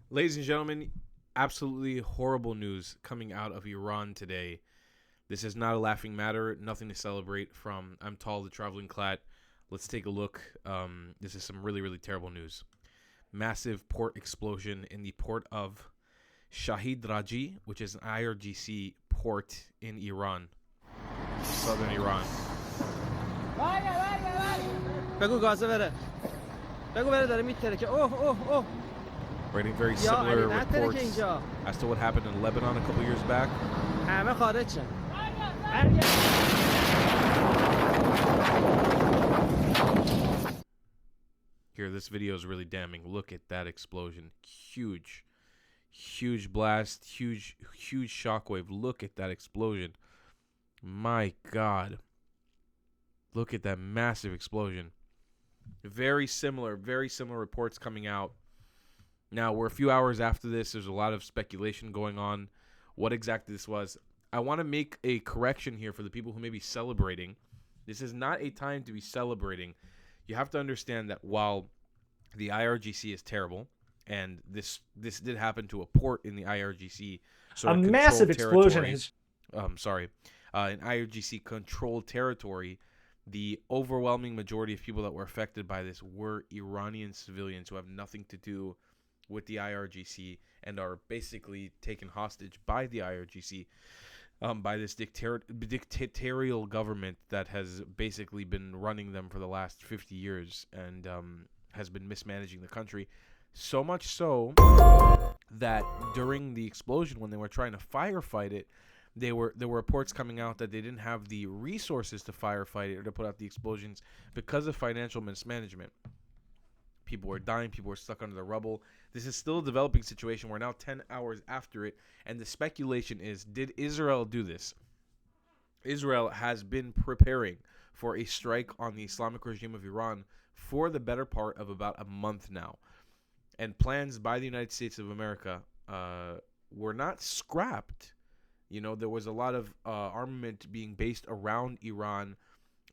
Ladies and gentlemen, absolutely horrible news coming out of Iran today. This is not a laughing matter, nothing to celebrate from I'm Tall, the Traveling Clat. Let's take a look. This is some really, really terrible news. Massive port explosion in the port of Shahid Raji, which is an IRGC port in Iran, southern Iran. بگو گازه بره بگو بره داره میترکه اوه Writing very یا similar علی نترکه reports اینجا as to what happened in Lebanon a couple years back. همه خارج شن Here, this video is really damning. Look at that explosion. Huge blast, huge shockwave. Look at that explosion. My God. Look at that massive explosion. Very similar reports coming out. Now, we're a few hours after this. There's a lot of speculation going on. What exactly this was. I want to make a correction here for the people who may be celebrating. This is not a time to be celebrating. You have to understand that while the IRGC is terrible, and this did happen to a port in the IRGC, a massive explosion is. In IRGC controlled territory, the overwhelming majority of people that were affected by this were Iranian civilians who have nothing to do with the IRGC and are basically taken hostage by the IRGC. By this dictatorial government that has basically been running them for the last 50 years and has been mismanaging the country. So much so that during the explosion, when they were trying to firefight it, there were reports coming out that they didn't have the resources to firefight it or to put out the explosions because of financial mismanagement. People were dying. People were stuck under the rubble. This is still a developing situation. We're now 10 hours after it. And the speculation is, did Israel do this? Israel has been preparing for a strike on the Islamic regime of Iran for the better part of about a month now. And plans by the United States of America were not scrapped. You know, there was a lot of armament being based around Iran,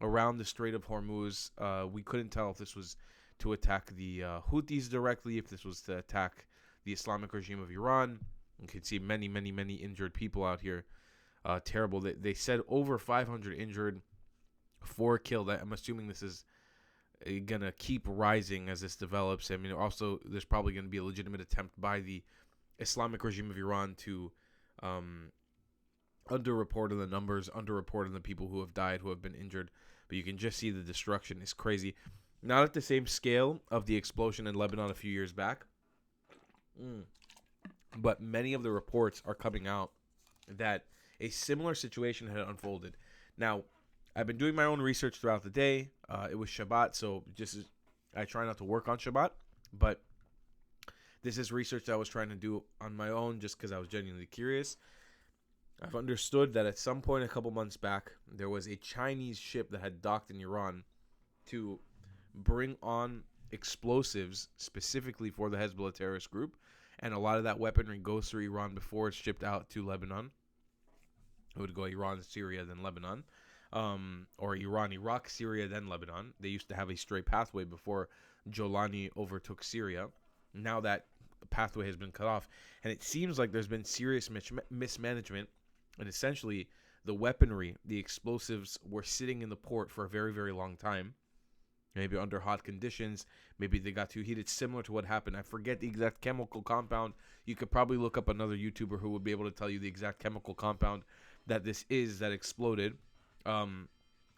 around the Strait of Hormuz. We couldn't tell if this was to attack the Houthis directly, if this was to attack the Islamic regime of Iran. You can see many injured people out here. Terrible. They said over 500 injured, 4 killed. I'm assuming this is going to keep rising as this develops. I mean, also, there's probably going to be a legitimate attempt by the Islamic regime of Iran to underreport on the numbers, underreport on the people who have died, who have been injured. But you can just see the destruction is crazy. Not at the same scale of the explosion in Lebanon a few years back. But many of the reports are coming out that a similar situation had unfolded. Now, I've been doing my own research throughout the day. It was Shabbat, so I try not to work on Shabbat. But this is research that I was trying to do on my own just because I was genuinely curious. I've understood that at some point a couple months back, there was a Chinese ship that had docked in Iran to bring on explosives specifically for the Hezbollah terrorist group, and a lot of that weaponry goes through Iran before it's shipped out to Lebanon. It would go Iran, Syria, then Lebanon, or Iran, Iraq, Syria, then Lebanon. They used to have a straight pathway before Jolani overtook Syria. Now that pathway has been cut off, and it seems like there's been serious mismanagement, and essentially the weaponry, the explosives, were sitting in the port for a very long time. Maybe under hot conditions. Maybe they got too heated, similar to what happened. I forget the exact chemical compound. You could probably look up another YouTuber who would be able to tell you the exact chemical compound that this is that exploded. And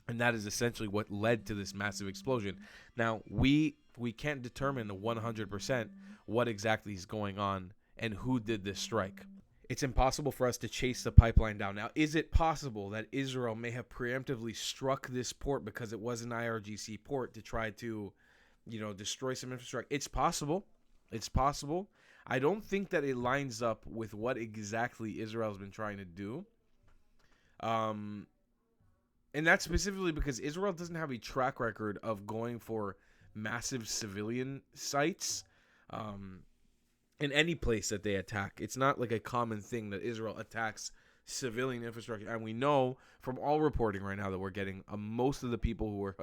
that is essentially what led to this massive explosion. Now, we can't determine 100% what exactly is going on and who did this strike. It's impossible for us to chase the pipeline down. Now, is it possible that Israel may have preemptively struck this port because it was an IRGC port to try to, destroy some infrastructure? It's possible. It's possible. I don't think that it lines up with what exactly Israel's been trying to do. And that's specifically because Israel doesn't have a track record of going for massive civilian sites. In any place that they attack. It's not like a common thing that Israel attacks civilian infrastructure. And we know from all reporting right now that we're getting most of the people who were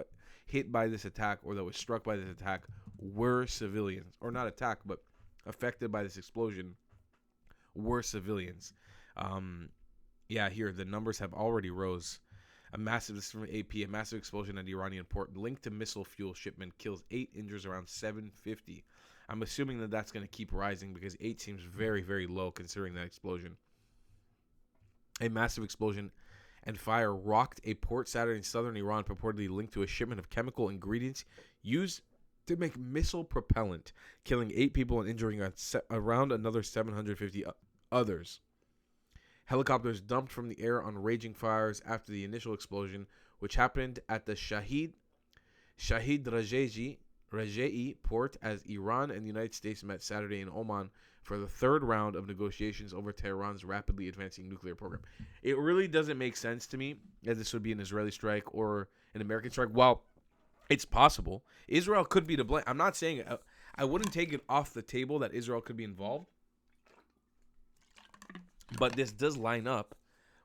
hit by this attack or that was struck by this attack were civilians. Or not attack, but affected by this explosion were civilians. Here the numbers have already rose. This is from AP, a massive explosion at the Iranian port linked to missile fuel shipment kills 8, injures around 750. I'm assuming that that's going to keep rising because 8 seems very, very low considering that explosion. A massive explosion and fire rocked a port Saturday in southern Iran, purportedly linked to a shipment of chemical ingredients used to make missile propellant, killing 8 people and injuring around another 750 others. Helicopters dumped from the air on raging fires after the initial explosion, which happened at the Shahid Rajaei port as Iran and the United States met Saturday in Oman for the third round of negotiations over Tehran's rapidly advancing nuclear program. It really doesn't make sense to me that this would be an Israeli strike or an American strike. While it's possible, Israel could be to blame. I'm not saying I wouldn't take it off the table that Israel could be involved. But this does line up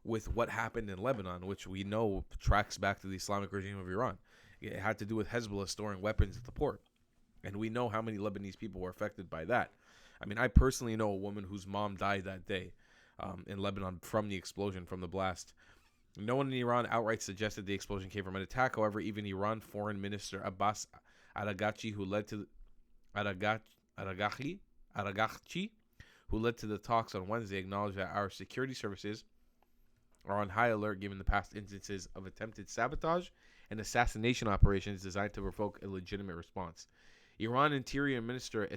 with what happened in Lebanon, which we know tracks back to the Islamic regime of Iran. It had to do with Hezbollah storing weapons at the port. And we know how many Lebanese people were affected by that. I mean, I personally know a woman whose mom died that day in Lebanon from the explosion, from the blast. No one in Iran outright suggested the explosion came from an attack. However, even Iran Foreign Minister Abbas Araghchi, who led to the talks on Wednesday, acknowledged that our security services are on high alert given the past instances of attempted sabotage and assassination operations designed to provoke a legitimate response. Iran Interior Minister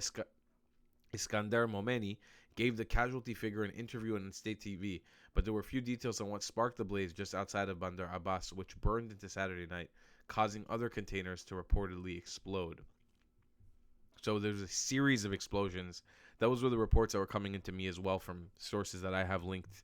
Iskander Momeni gave the casualty figure an interview on state TV, but there were few details on what sparked the blaze just outside of Bandar Abbas, which burned into Saturday night, causing other containers to reportedly explode. So there's a series of explosions. Those were the reports that were coming into me as well from sources that I have linked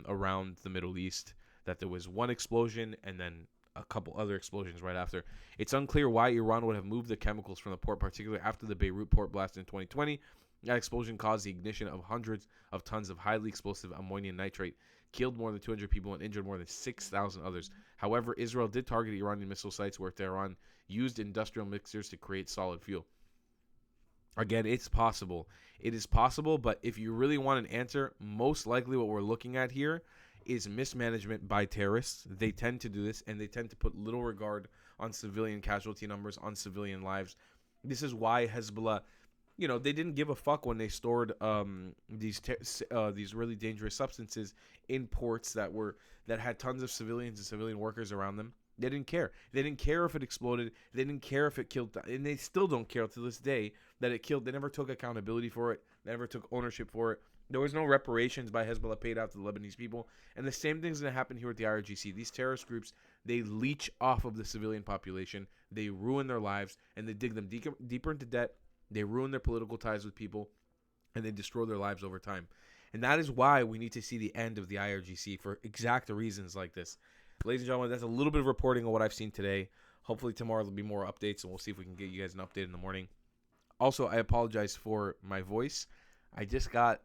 around the Middle East, that there was one explosion and then a couple other explosions right after. It's unclear why Iran would have moved the chemicals from the port, particularly after the Beirut port blast in 2020. That explosion caused the ignition of hundreds of tons of highly explosive ammonium nitrate, killed more than 200 people and injured more than 6,000 others. However, Israel did target Iranian missile sites where Tehran used industrial mixers to create solid fuel. Again, it's possible. It is possible, but if you really want an answer, most likely what we're looking at here is mismanagement by terrorists. They tend to do this, and they tend to put little regard on civilian casualty numbers, on civilian lives. This is why Hezbollah, they didn't give a fuck when they stored these really dangerous substances in ports that had tons of civilians and civilian workers around them. They didn't care. They didn't care if it exploded. They didn't care if it killed, and they still don't care to this day that it killed. They never took accountability for it. They never took ownership for it. There was no reparations by Hezbollah paid out to the Lebanese people. And the same thing's going to happen here with the IRGC. These terrorist groups, they leech off of the civilian population. They ruin their lives, and they dig them deeper into debt. They ruin their political ties with people, and they destroy their lives over time. And that is why we need to see the end of the IRGC for exact reasons like this. Ladies and gentlemen, that's a little bit of reporting on what I've seen today. Hopefully tomorrow there'll be more updates, and we'll see if we can get you guys an update in the morning. Also, I apologize for my voice. I just got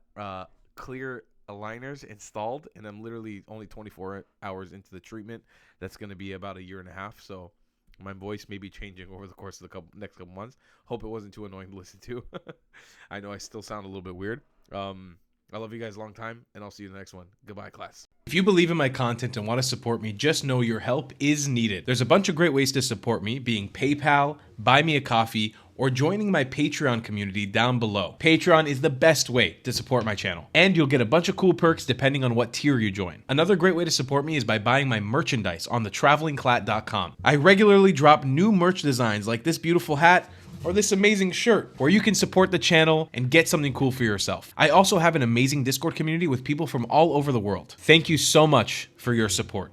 clear aligners installed, and I'm literally only 24 hours into the treatment. That's going to be about a year and a half, so my voice may be changing over the course of the next couple months. Hope it wasn't too annoying to listen to. I know I still sound a little bit weird. I love you guys a long time, and I'll see you in the next one. Goodbye, class. If you believe in my content and want to support me, just know your help is needed. There's a bunch of great ways to support me, being PayPal, Buy Me a Coffee, or joining my Patreon community down below. Patreon is the best way to support my channel, and you'll get a bunch of cool perks depending on what tier you join. Another great way to support me is by buying my merchandise on thetravelingclat.com. I regularly drop new merch designs like this beautiful hat, or this amazing shirt, where you can support the channel and get something cool for yourself. I also have an amazing Discord community with people from all over the world. Thank you so much for your support.